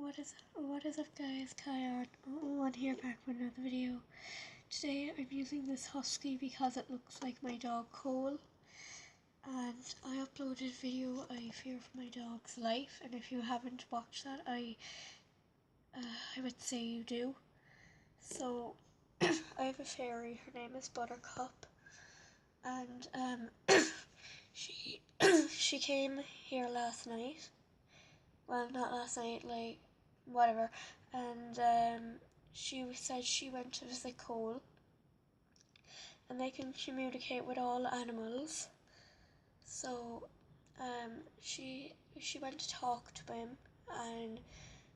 What is up guys, Kayan here back with another video. Today I'm using this husky because it looks like my dog Cole, and I uploaded a video I fear for my dog's life, and if you haven't watched that I would say you do. So I have a fairy, her name is Buttercup, and she she came here last night. Well, not last night, like, whatever. And she said she went to visit Cole. And they can communicate with all animals. So, she went to talk to him, and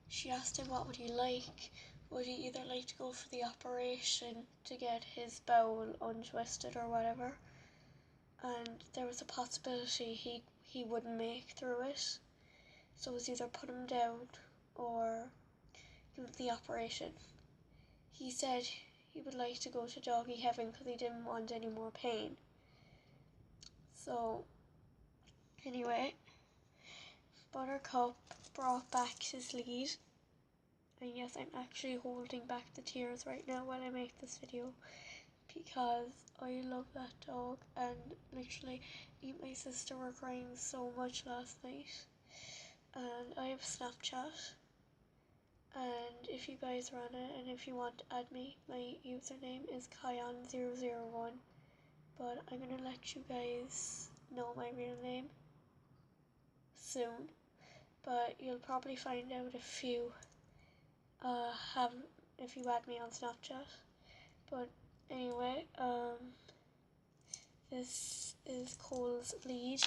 she asked him what would he like. Would he either like to go for the operation to get his bowel untwisted or whatever? And there was a possibility he wouldn't make through it. So it was either put him down or give him the operation. He said he would like to go to Doggy Heaven because he didn't want any more pain. So, anyway, Buttercup brought back his lead. And yes, I'm actually holding back the tears right now while I make this video, because I love that dog, and literally me and my sister were crying so much last night. And I have Snapchat, and if you guys are on it and if you want to add me, my username is Kayan001, but I'm gonna let you guys know my real name soon, but you'll probably find out if you if you add me on Snapchat. But anyway, this is Cole's lead,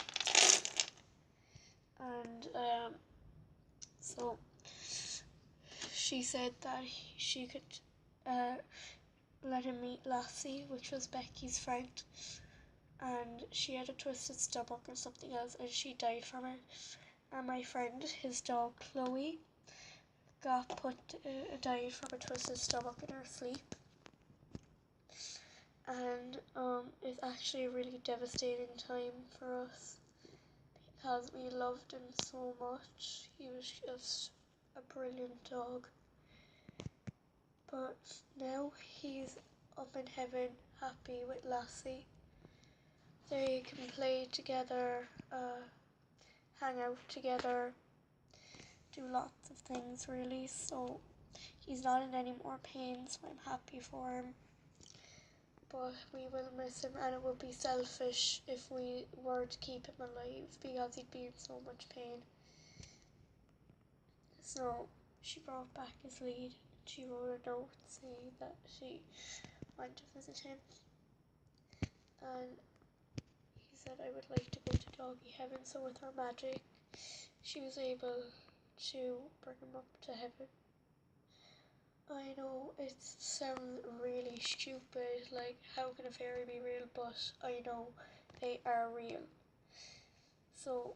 and so she said that she could let him meet Lassie, which was Becky's friend, and she had a twisted stomach or something else, and she died from it. And my friend, his dog Chloe, died from a twisted stomach in her sleep. And it's actually a really devastating time for us because we loved him so much. He was just a brilliant dog. But now he's up in heaven, happy with Lassie. They can play together, hang out together, do lots of things really. So he's not in any more pain, so I'm happy for him. But we will miss him, and it would be selfish if we were to keep him alive because he'd be in so much pain. So she brought back his lead. She wrote a note saying that she went to visit him, and he said, I would like to go to Doggy Heaven. So with her magic, she was able to bring him up to heaven. I know it sounds really stupid, like how can a fairy be real, but I know they are real. So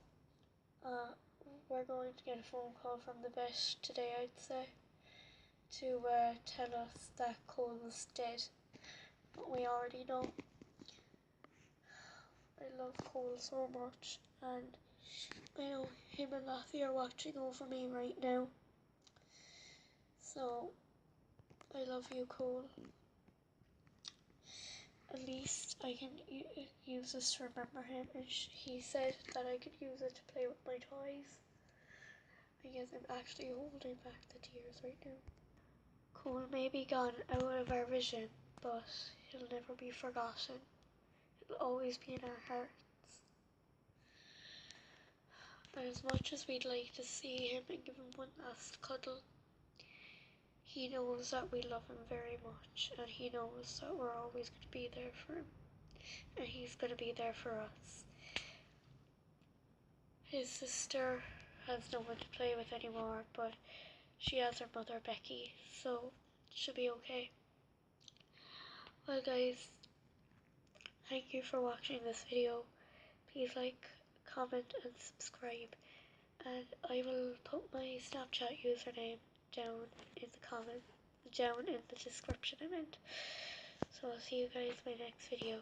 we're going to get a phone call from the vet today, I'd say, to tell us that Cole was dead. But we already know. I love Cole so much, and I know him and Lassie are watching over me right now. So I love you, Cole. At least I can use this to remember him, and he said that I could use it to play with my toys. I guess I'm actually holding back the tears right now. Cole may be gone out of our vision, but he'll never be forgotten. He'll always be in our hearts. And as much as we'd like to see him and give him one last cuddle, he knows that we love him very much, and he knows that we're always going to be there for him, and he's going to be there for us. His sister has no one to play with anymore, but she has her mother Becky, so she'll be okay. Well guys, thank you for watching this video. Please like, comment and subscribe, and I will put my Snapchat username down in the description I meant. So I'll see you guys in my next video.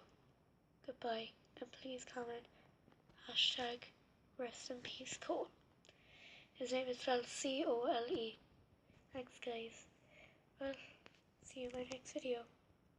Goodbye, and please comment #rest in peace Cole. His name is spelled Cole. Thanks guys. Well, see you in my next video.